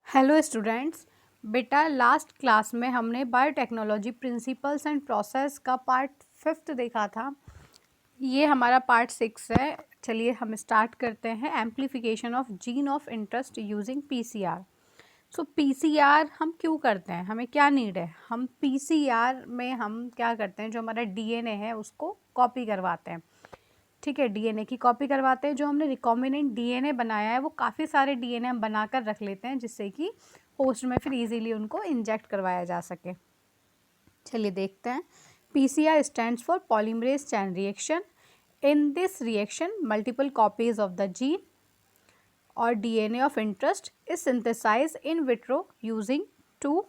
Hello students. बेटा last class में हमने बायोटेक्नोलॉजी प्रिंसिपल्स एंड प्रोसेस का पार्ट 5 देखा था। ये हमारा पार्ट 6 है। चलिए हम स्टार्ट करते हैं। Amplification of gene of interest using PCR. So PCR हम क्यों करते हैं, हमें क्या नीड है? हम पीसीआर में हम क्या करते हैं, जो हमारा डीएनए है उसको कॉपी करवाते हैं। ठीक है, डीएनए की कॉपी करवाते हैं। जो हमने रिकॉम्बिनेंट डीएनए बनाया है वो काफ़ी सारे डीएनए हम बनाकर रख लेते हैं, जिससे कि होस्ट में फिर इजीली उनको इंजेक्ट करवाया जा सके। चलिए देखते हैं। PCR stands for polymerase chain reaction. In this reaction multiple copies of the gene और DNA of interest is synthesize in vitro using two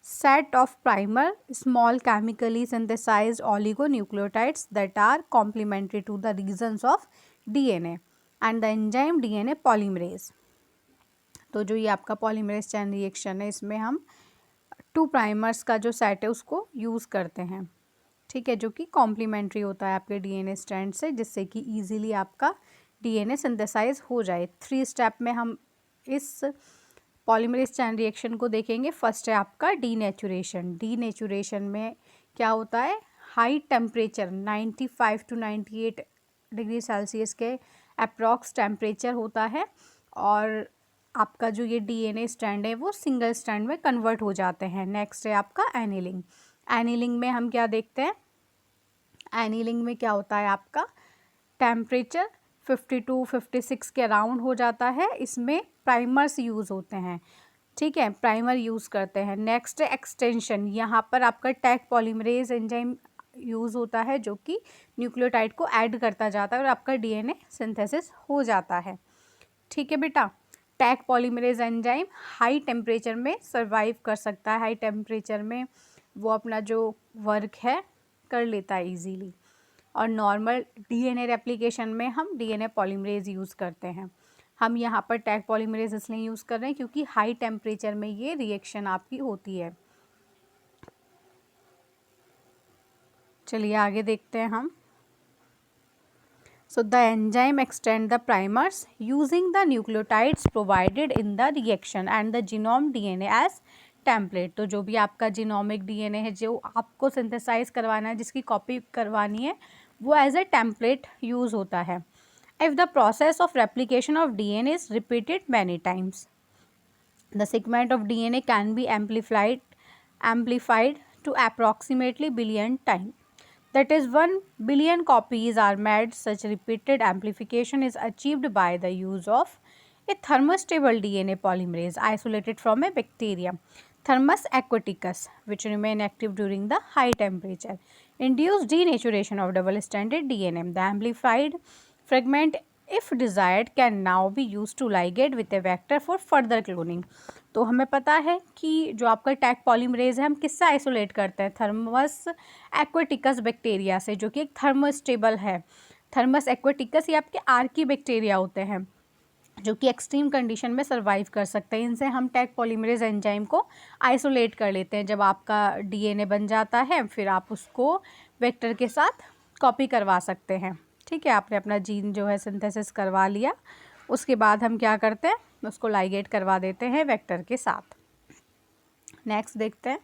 set of primer small chemically synthesized oligonucleotides that are complementary to the regions of DNA and the enzyme DNA polymerase। तो जो ये आपका polymerase chain reaction है, इसमें हम 2 primers का जो set है उसको यूज़ करते हैं। ठीक है, जो कि कॉम्प्लीमेंट्री होता है आपके डीएनए स्ट्रैंड से, जिससे कि ईजिली आपका डीएनए सिंथेसाइज हो जाए। 3 स्टेप में हम इस पॉलीमरेज चैन रिएक्शन को देखेंगे। फर्स्ट है आपका डीनेचुरेशन। डीनेचुरेशन में क्या होता है, high temperature 95 to 98 degree Celsius के अप्रॉक्स टेम्परेचर होता है, और आपका जो ये डीएनए स्ट्रैंड है वो सिंगल स्ट्रैंड में कन्वर्ट हो जाते हैं। नेक्स्ट है आपका एनीलिंग। एनीलिंग में हम क्या देखते हैं, एनीलिंग में क्या होता है आपका टेम्परेचर 52 56 के अराउंड हो जाता है। इसमें प्राइमर्स यूज़ होते हैं। ठीक है, प्राइमर यूज़ करते हैं। नेक्स्ट है एक्सटेंशन। यहाँ पर आपका टैग पॉलीमरेज एंजाइम यूज़ होता है, जो कि न्यूक्लियोटाइड को ऐड करता जाता है और आपका डीएनए सिंथेसिस हो जाता है। ठीक है बेटा, tag polymerase enzyme high temperature में सर्वाइव कर सकता है। हाई टेम्परेचर में वो अपना जो वर्क है कर लेता है ईजीली। और नॉर्मल डीएनए रेप्लिकेशन में हम डीएनए पॉलीमरेज यूज़ करते हैं। हम यहाँ पर टैग पॉलीमरेज इसलिए यूज़ कर रहे हैं क्योंकि हाई टेम्परेचर में ये रिएक्शन आपकी होती है। चलिए आगे देखते हैं हम। So the enzyme extend the primers using the nucleotides provided in the reaction and the genome DNA as template। तो जो भी आपका जीनोमिक डीएनए है जो आपको सिंथेसाइज करवाना है, जिसकी कॉपी करवानी है, वो एज ए टेम्पलेट यूज़ होता है। If the process of replication of DNA is repeated many times, the segment of DNA can be amplified to approximately billion times. That is 1 billion copies are made. Such repeated amplification is achieved by the use of a thermostable DNA polymerase isolated from a bacterium, Thermus aquaticus, which remain active during the high temperature, induce denaturation of double-stranded DNA. The amplified fragment, if desired, can now be used to ligate with a vector for further cloning। तो हमें पता है कि जो आपका tag polymerase है हम किससे आइसोलेट करते हैं, थर्मस एक्वाटिकस बैक्टीरिया से, जो कि एक थर्मोस्टेबल है। थर्मस एक्वाटिकस ये आपके आर्की बैक्टीरिया होते हैं जो कि एक्सट्रीम कंडीशन में सर्वाइव कर सकते हैं। इनसे हम टैग पॉलीमरेज एंजाइम को आइसोलेट कर लेते हैं। जब आपका डीएनए बन जाता है फिर आप उसको वेक्टर के साथ कॉपी करवा सकते हैं। ठीक है, आपने अपना जीन जो है सिंथेसिस करवा लिया, उसके बाद हम क्या करते हैं, उसको लाइगेट करवा देते हैं वेक्टर के साथ। नेक्स्ट देखते हैं।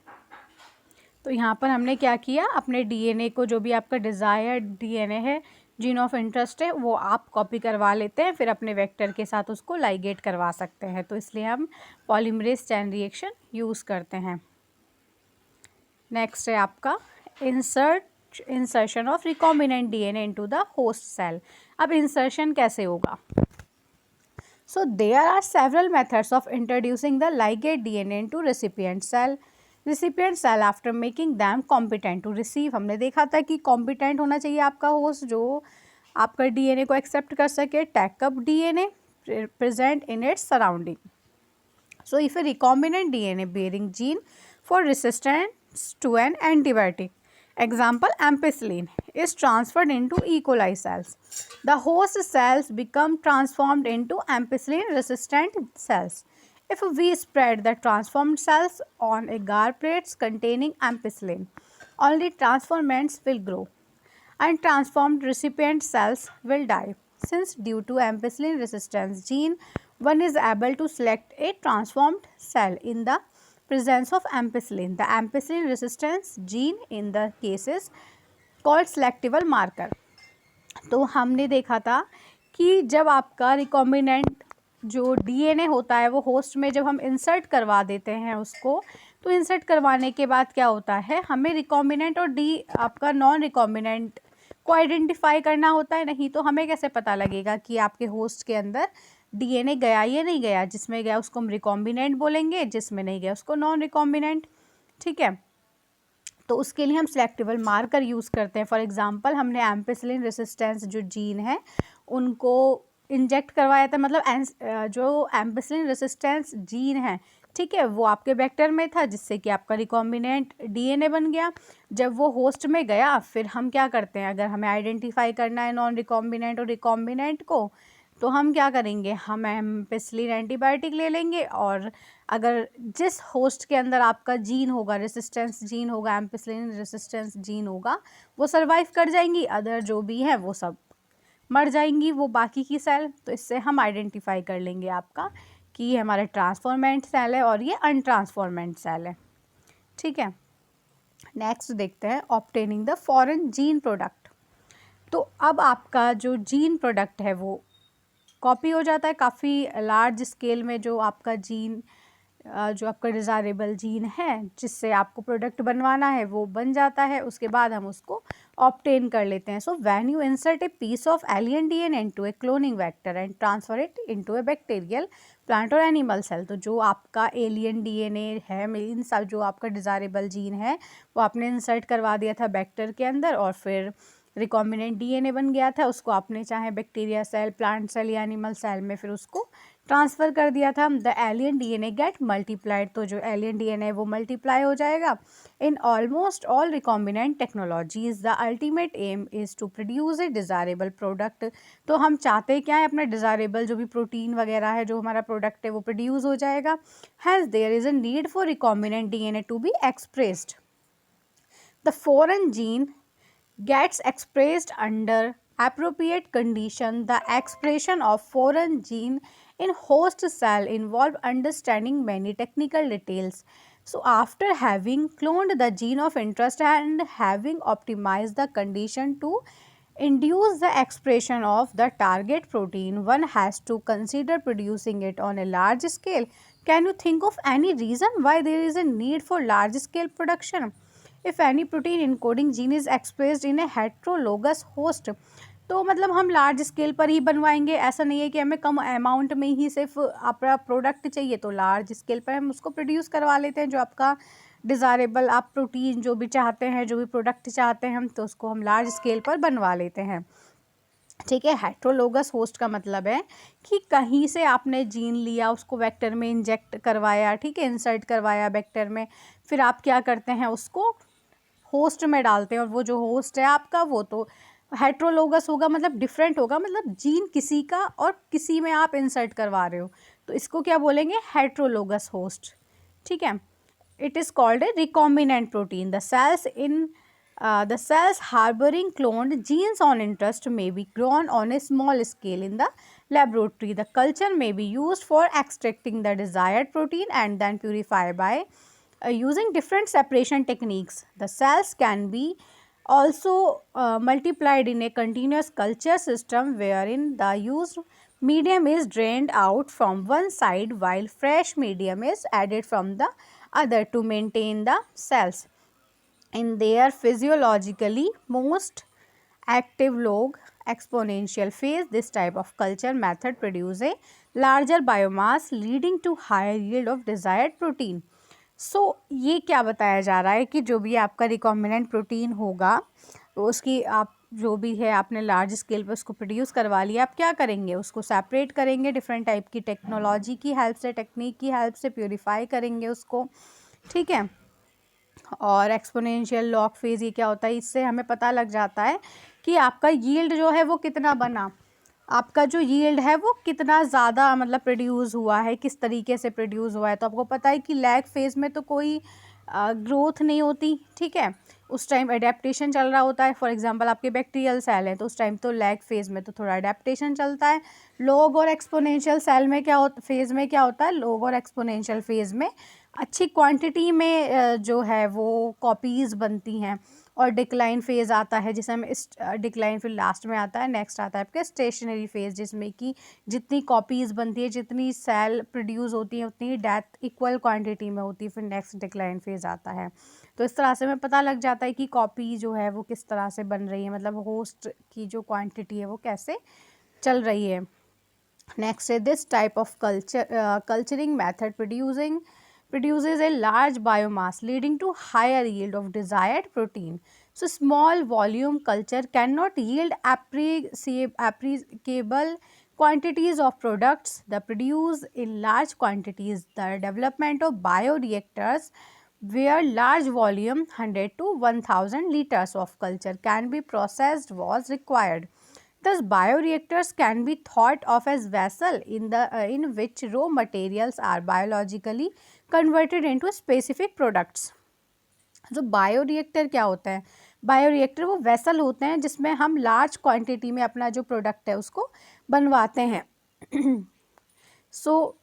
तो यहाँ पर हमने क्या किया, अपने डीएनए को, जो भी आपका डिज़ायर्ड डीएनए है, जीन ऑफ इंटरेस्ट है, वो आप कॉपी करवा लेते हैं, फिर अपने वेक्टर के साथ उसको लाइगेट करवा सकते हैं। तो इसलिए हम पॉलीमरेज चैन रिएक्शन यूज़ करते हैं। नेक्स्ट है आपका insertion of recombinant DNA into the host cell. अब इंसर्शन कैसे होगा? So there are several methods of introducing the ligate DNA into recipient cell. Recipient cell after making them competent to receive, हमने देखा था कि competent होना चाहिए आपका होस्ट जो आपका DNA को accept कर सके, take up DNA present in its surrounding. So if a recombinant DNA bearing gene for resistance to an antibiotic, example ampicillin, is transferred into E. coli cells, the host cells become transformed into ampicillin resistant cells. If we spread the transformed cells on agar plates containing ampicillin, only transformants will grow and transformed recipient cells will die, since due to ampicillin resistance gene one is able to select a transformed cell in the presence of ampicillin. The ampicillin resistance gene in the case is called selectable marker. तो हमने देखा था कि जब आपका recombinant जो DNA होता है वो होस्ट में जब हम इंसर्ट करवा देते हैं उसको, तो इंसर्ट करवाने के बाद क्या होता है, हमें रिकॉम्बिनेंट और आपका नॉन रिकॉम्बिनेंट को आइडेंटिफाई करना होता है। नहीं तो हमें कैसे पता लगेगा कि आपके होस्ट के अंदर डीएनए गया या नहीं गया। जिसमें गया उसको हम रिकॉम्बिनेंट बोलेंगे, जिसमें नहीं गया उसको नॉन रिकॉम्बिनेंट। ठीक है, तो उसके लिए हम सेलेक्टेबल मार्कर यूज़ करते हैं। फॉर एग्जांपल हमने एम्पिसिलिन रेसिस्टेंस जो जीन है उनको इंजेक्ट करवाया था, मतलब जो एम्पिसिलिन रेसिस्टेंस जीन है, ठीक है, वो आपके वेक्टर में था जिससे कि आपका रिकॉम्बिनेंट डीएनए बन गया। जब वो होस्ट में गया फिर हम क्या करते हैं, अगर हमें आइडेंटिफाई करना है नॉन रिकॉम्बिनेंट और रिकॉम्बिनेंट को, तो हम क्या करेंगे, हम एम्पिसिलिन एंटीबायोटिक ले लेंगे। और अगर जिस होस्ट के अंदर आपका जीन होगा, रेसिस्टेंस जीन होगा, एम्पिसिलिन रेसिस्टेंस जीन होगा, वो सर्वाइव कर जाएंगी। अदर जो भी है वो सब मर जाएंगी, वो बाकी की सेल। तो इससे हम आइडेंटिफाई कर लेंगे आपका कि ये हमारा ट्रांसफॉर्मेंट सेल है और ये अनट्रांसफॉर्मेंट सेल है। ठीक है, नेक्स्ट देखते हैं obtaining the foreign gene product. तो अब आपका जो जीन प्रोडक्ट है वो कॉपी हो जाता है काफ़ी लार्ज स्केल में। जो आपका जीन जो आपका डिज़ायरेबल जीन है जिससे आपको प्रोडक्ट बनवाना है वो बन जाता है। उसके बाद हम उसको ऑब्टेन कर लेते हैं। So when you insert a piece of alien DNA into a cloning vector and transfer it into a bacterial, plant और एनिमल सेल, तो जो आपका एलियन डीएनए है, इन सब जो आपका डिज़ायरेबल जीन है वो आपने इंसर्ट करवा दिया था वेक्टर के अंदर, और फिर रिकॉम्बिनेंट डीएनए बन गया था, उसको आपने चाहे बैक्टीरिया सेल, प्लांट सेल या एनिमल सेल में फिर उसको ट्रांसफ़र कर दिया था। The alien DNA get multiplied, तो जो एलियन डीएनए वो मल्टीप्लाई हो जाएगा। In almost all recombinant technologies the ultimate aim is to produce a desirable product. तो हम चाहते क्या है, अपना डिज़ायरेबल जो भी प्रोटीन वगैरह है जो हमारा प्रोडक्ट है वो प्रोड्यूस हो जाएगा। Has there is a need for recombinant DNA to be expressed. The foreign gene gets expressed under appropriate condition. The expression of foreign gene in host cell involve understanding many technical details. So after having cloned the gene of interest and having optimized the condition to induce the expression of the target protein, one has to consider producing it on a large scale. Can you think of any reason why there is a need for large scale production? If any protein encoding gene is expressed in A heterologous host, तो मतलब हम large scale पर ही बनवाएंगे। ऐसा नहीं है कि हमें कम अमाउंट में ही सिर्फ अपना प्रोडक्ट चाहिए तो लार्ज स्केल पर हम उसको प्रोड्यूस करवा लेते हैं। जो आपका डिज़ायरेबल आप प्रोटीन जो भी चाहते हैं, जो भी प्रोडक्ट चाहते हैं हम, तो उसको हम लार्ज स्केल पर बनवा लेते हैं। ठीक है, हेट्रोलोगस होस्ट का मतलब है कि कहीं से आपने जीन लिया, उसको वेक्टर में इंजेक्ट करवाया, ठीक है, इंसर्ट करवाया वेक्टर में, फिर आप क्या करते हैं, उसको होस्ट में डालते हैं। और वो जो होस्ट है आपका वो तो हेट्रोलोगस होगा, मतलब डिफरेंट होगा, मतलब जीन किसी का और किसी में आप इंसर्ट करवा रहे हो, तो इसको क्या बोलेंगे, हेट्रोलोगस होस्ट। ठीक है, it is called a recombinant protein. The cells harboring cloned genes on interest may be grown on a small scale in the laboratory. The culture may be used for extracting the desired protein and then purified by using different separation techniques. The cells can be also multiplied in a continuous culture system wherein the used medium is drained out from one side while fresh medium is added from the other to maintain the cells in their physiologically most active log exponential phase. This type of culture method produce a larger biomass leading to higher yield of desired protein. So ये क्या बताया जा रहा है कि जो भी आपका रिकॉम्बिनेंट प्रोटीन होगा तो उसकी आप जो भी है आपने लार्ज स्केल पर उसको प्रोड्यूस करवा लिया, आप क्या करेंगे, उसको सेपरेट करेंगे, डिफरेंट टाइप की टेक्नोलॉजी की हेल्प से, टेक्निक की हेल्प से प्योरीफाई करेंगे उसको। ठीक है, और एक्सपोनेंशियल लॉग फेज़ ये क्या होता है, इससे हमें पता लग जाता है कि आपका यील्ड जो है वो कितना बना, आपका जो यील्ड है वो कितना ज़्यादा मतलब प्रोड्यूस हुआ है, किस तरीके से प्रोड्यूस हुआ है। तो आपको पता है कि लैग फेज़ में तो कोई ग्रोथ नहीं होती, ठीक है, उस टाइम एडेप्टेशन चल रहा होता है। फॉर एग्जांपल आपके बैक्टीरियल सेल है तो उस टाइम तो लैग फेज़ में तो थोड़ा एडेप्टेशन चलता है। लॉग और एक्सपोनेंशियल सेल में क्या होता, फेज़ में क्या होता है, लॉग और एक्सपोनेंशियल फेज़ में अच्छी क्वांटिटी में जो है वो कॉपीज़ बनती हैं। और डिक्लाइन फेज़ आता है जिसमें इस डिक्लाइन फिर लास्ट में आता है। नेक्स्ट आता है आपका स्टेशनरी फेज़ जिसमें कि जितनी कॉपीज़ बनती है, जितनी सेल प्रोड्यूस होती है, उतनी डेथ इक्वल क्वांटिटी में होती है। फिर नेक्स्ट डिक्लाइन फेज़ आता है। तो इस तरह से हमें पता लग जाता है कि कॉपी जो है वो किस तरह से बन रही है, मतलब होस्ट की जो क्वांटिटी है वो कैसे चल रही है। नेक्स्ट है this type of culturing method produces a large biomass leading to higher yield of desired protein. So small volume culture cannot yield appreciable quantities of products that produce in large quantities. The development of bioreactors where large volume 100 to 1000 liters of culture can be processed was required. Thus, bioreactors can be thought of as vessel in which raw materials are biologically converted into specific products. जो bioreactor क्या होता है, bioreactor वो vessel होते हैं जिसमें हम large quantity में अपना जो प्रोडक्ट है उसको बनवाते हैं। सो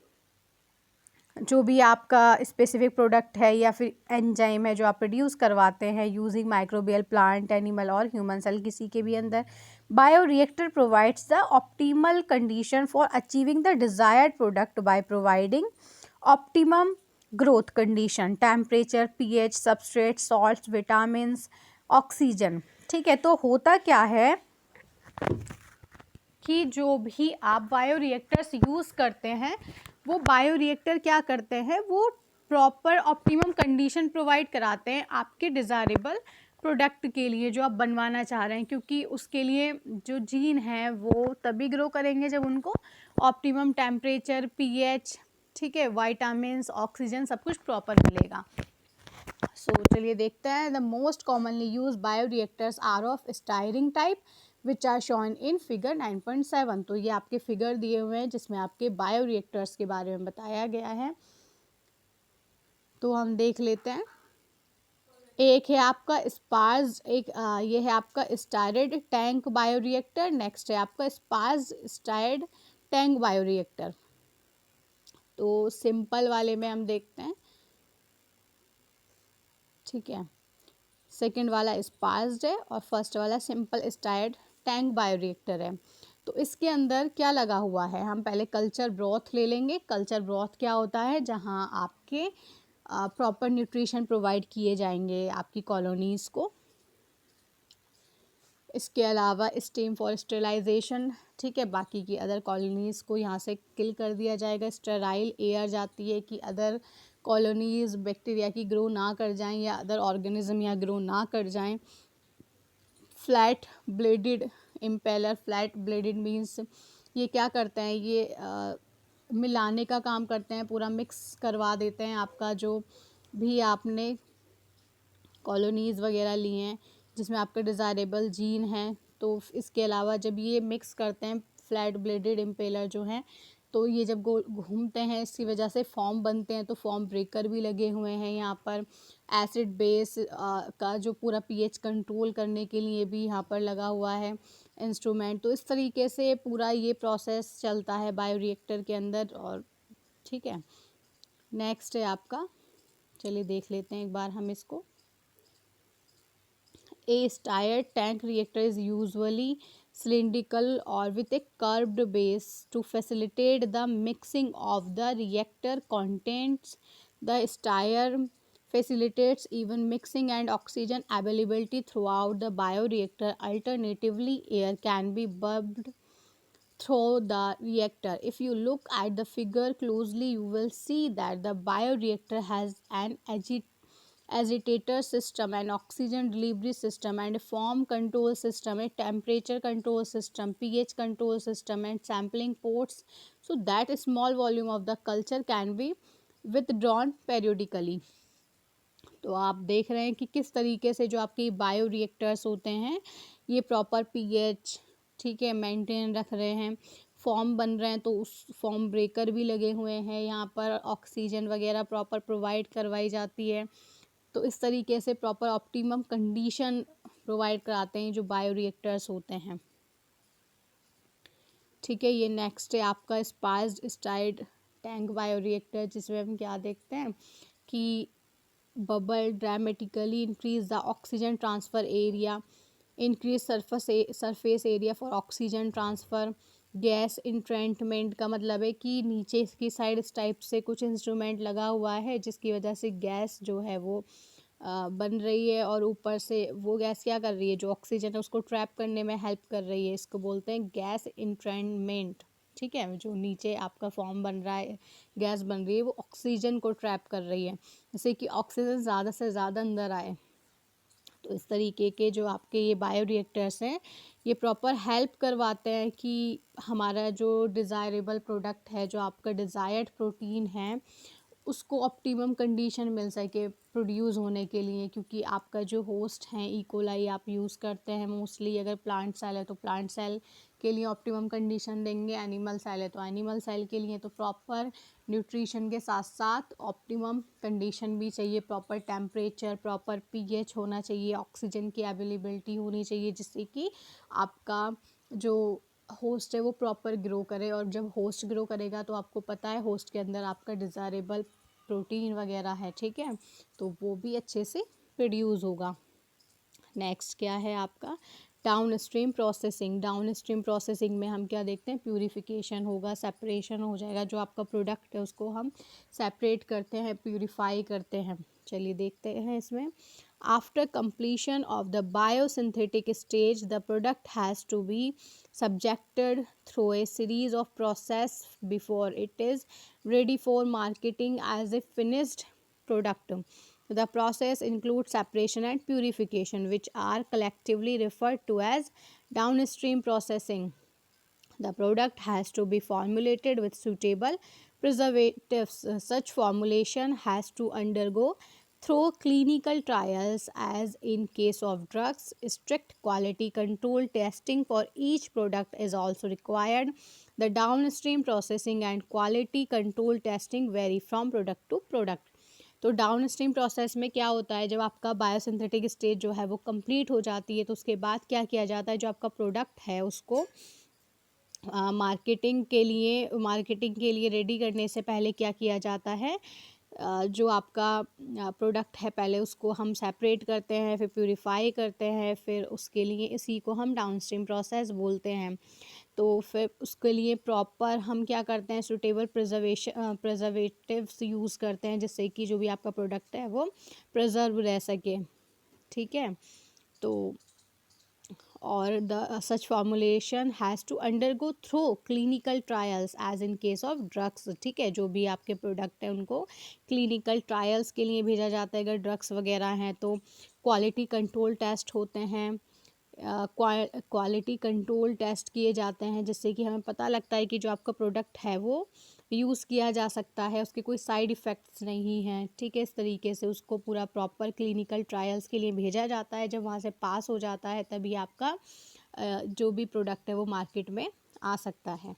जो भी आपका स्पेसिफिक प्रोडक्ट है या फिर एंजाइम है जो आप प्रोड्यूस करवाते हैं यूजिंग माइक्रोबियल प्लांट, एनिमल और ह्यूमन सेल किसी के भी अंदर, bioreactor provides the optimal condition for achieving the desired product by providing optimum growth condition, temperature, pH, substrate, salts, vitamins, oxygen. ठीक है, तो होता क्या है कि जो भी आप बायोरिएक्टर्स यूज़ करते हैं वो बायोरिएक्टर क्या करते हैं, वो प्रॉपर ऑप्टिमम कंडीशन प्रोवाइड कराते हैं आपके डिज़ायरेबल प्रोडक्ट के लिए जो आप बनवाना चाह रहे हैं, क्योंकि उसके लिए जो जीन है वो तभी ग्रो करेंगे जब उनको ऑप्टिमम टेम्परेचर, पीएच, ठीक है, विटामिन्स, ऑक्सीजन सब कुछ प्रॉपर मिलेगा। सो चलिए देखते हैं। The most commonly use bioreactors are of stirring type which are shown in figure 9.7। तो ये आपके फिगर दिए हुए हैं जिसमें आपके बायोरिएक्टर्स के बारे में बताया गया है। तो हम देख लेते हैं। एक है आपका स्पार्स, ये है आपका स्टायर्ड टैंक बायोरिएक्टर। नेक्स्ट है आपका स्पार्स स्टायर्ड टैंक बायोरिएक्टर। तो सिंपल वाले में हम देखते हैं, ठीक है, सेकेंड वाला स्पार्स्ड है और फर्स्ट वाला सिंपल स्टायर्ड टैंक बायोरिएक्टर है। तो इसके अंदर क्या लगा हुआ है, हम पहले कल्चर ब्रॉथ ले लेंगे। कल्चर ब्रॉथ क्या होता है, जहाँ आपके प्रॉपर न्यूट्रिशन प्रोवाइड किए जाएंगे आपकी कॉलोनीज़ को। इसके अलावा स्टीम फॉर स्टेलाइजेशन, ठीक है, बाकी की अदर कॉलोनीज़ को यहाँ से किल कर दिया जाएगा। स्टेराइल एयर जाती है कि अदर कॉलोनीज़ बैक्टीरिया की ग्रो ना कर जाएं या अदर ऑर्गेनिज्म या ग्रो ना कर जाएं। Flat blooded impeller, flat blooded means ये क्या करते हैं, ये मिलाने का काम करते हैं, पूरा मिक्स करवा देते हैं आपका जो भी आपने कॉलोनीज़ वगैरह ली हैं जिसमें आपके डिज़ायरेबल जीन हैं। तो इसके अलावा जब ये मिक्स करते हैं फ्लैट ब्लेडेड इम्पेलर जो हैं, तो ये जब घूमते हैं इसकी वजह से फॉर्म बनते हैं। तो फॉर्म ब्रेकर भी लगे हुए हैं यहाँ पर। एसिड बेस का जो पूरा पीएच कंट्रोल करने के लिए भी यहाँ पर लगा हुआ है इंस्ट्रूमेंट। तो इस तरीके से पूरा ये प्रोसेस चलता है बायोरिएक्टर के अंदर। और ठीक है, नेक्स्ट है आपका, चलिए देख लेते हैं एक बार हम इसको। A stirred tank reactor is usually cylindrical or with a curved base to facilitate the mixing of the reactor contents. The stir facilitates even mixing and oxygen availability throughout the bioreactor. Alternatively, air can be bubbled through the reactor. If you look at the figure closely, you will see that the bioreactor has an agitator system, an oxygen delivery system, and a form control system, a temperature control system, pH control system, and sampling ports, so that a small volume of the culture can be withdrawn periodically. तो आप देख रहे हैं कि किस तरीके से जो आपके बायो रिएक्टर्स होते हैं ये प्रॉपर पीएच, ठीक है, मेंटेन रख रहे हैं। फॉर्म बन रहे हैं तो उस फॉर्म ब्रेकर भी लगे हुए हैं यहाँ पर। ऑक्सीजन वगैरह प्रॉपर प्रोवाइड करवाई जाती है। तो इस तरीके से प्रॉपर ऑप्टिमम कंडीशन प्रोवाइड कराते हैं जो बायोरिएक्टर्स होते हैं। ठीक है, ये नेक्स्ट है आपका स्पाइस्ड स्टाइल्ड टैंक बायोरिएक्टर, जिसमें हम क्या देखते हैं कि bubble dramatically increase the oxygen transfer area, increase surface area for oxygen transfer. Gas entrainment का मतलब है कि नीचे की साइड इस टाइप से कुछ इंस्ट्रूमेंट लगा हुआ है जिसकी वजह से गैस जो है वो बन रही है, और ऊपर से वो गैस क्या कर रही है, जो ऑक्सीजन है उसको ट्रैप करने में हेल्प कर रही है। इसको बोलते हैं गैस इंट्रेनमेंट। ठीक है, जो नीचे आपका फॉर्म बन रहा है, गैस बन रही है, वो ऑक्सीजन को ट्रैप कर रही है, जैसे कि ऑक्सीजन ज़्यादा से ज़्यादा अंदर आए। तो इस तरीके के जो आपके ये बायोरिएक्टर्स हैं, ये प्रॉपर हेल्प करवाते हैं कि हमारा जो डिज़ायरेबल प्रोडक्ट है, जो आपका डिज़ायर्ड प्रोटीन है, उसको ऑप्टिमम कंडीशन मिल सके प्रोड्यूस होने के लिए। क्योंकि आपका जो होस्ट हैं इकोलाई आप यूज़ करते हैं मोस्टली, अगर प्लांट सेल है तो प्लांट सेल के लिए ऑप्टिमम कंडीशन देंगे, एनिमल सेल है तो एनिमल सेल के लिए। तो प्रॉपर न्यूट्रिशन के साथ साथ ऑप्टिमम कंडीशन भी चाहिए, प्रॉपर टेम्परेचर, प्रॉपर पीएच होना चाहिए, ऑक्सीजन की अवेलेबिलिटी होनी चाहिए, जिससे कि आपका जो होस्ट है वो प्रॉपर ग्रो करे। और जब होस्ट ग्रो करेगा तो आपको पता है होस्ट के अंदर आपका डिज़ायरेबल प्रोटीन वगैरह है, ठीक है, तो वो भी अच्छे से प्रोड्यूस होगा। नेक्स्ट क्या है आपका down stream processing. Down stream processing में हम क्या देखते हैं, प्यूरिफिकेशन होगा, सेपरेशन हो जाएगा, जो आपका प्रोडक्ट है उसको हम सेपरेट करते हैं, प्यूरिफाई करते हैं। चलिए देखते हैं इसमें। After completion of the biosynthetic stage, the product has to be subjected through a series of process before it is ready for marketing as a finished product. The process includes separation and purification, which are collectively referred to as downstream processing. The product has to be formulated with suitable preservatives. Such formulation has to undergo through clinical trials. As in case of drugs, strict quality control testing for each product is also required. The downstream processing and quality control testing vary from product to product. तो down stream process में क्या होता है, जब आपका biosynthetic stage जो है वो कंप्लीट हो जाती है तो उसके बाद क्या किया जाता है, जो आपका प्रोडक्ट है उसको मार्केटिंग के लिए रेडी करने से पहले क्या किया जाता है, जो आपका प्रोडक्ट है पहले उसको हम सेपरेट करते हैं, फिर प्यूरिफाई करते हैं, फिर उसके लिए इसी को हम डाउनस्ट्रीम प्रोसेस बोलते हैं। तो फिर उसके लिए प्रॉपर हम क्या करते हैं, सूटेबल प्रिजर्वेटिव्स यूज़ करते हैं, जिससे कि जो भी आपका प्रोडक्ट है वो प्रिजर्व रह सके। ठीक है, तो और the such formulation has to undergo through clinical trials as in case of drugs. ठीक है, जो भी आपके प्रोडक्ट हैं उनको क्लिनिकल ट्रायल्स के लिए भेजा जाता है। अगर ड्रग्स वगैरह हैं तो क्वालिटी कंट्रोल टेस्ट होते हैं, क्वालिटी कंट्रोल टेस्ट किए जाते हैं, जिससे कि हमें पता लगता है कि जो आपका प्रोडक्ट है वो यूज़ किया जा सकता है, उसके कोई साइड इफ़ेक्ट्स नहीं हैं। ठीक है, इस तरीके से उसको पूरा प्रॉपर क्लिनिकल ट्रायल्स के लिए भेजा जाता है। जब वहाँ से पास हो जाता है तभी आपका जो भी प्रोडक्ट है वो मार्केट में आ सकता है।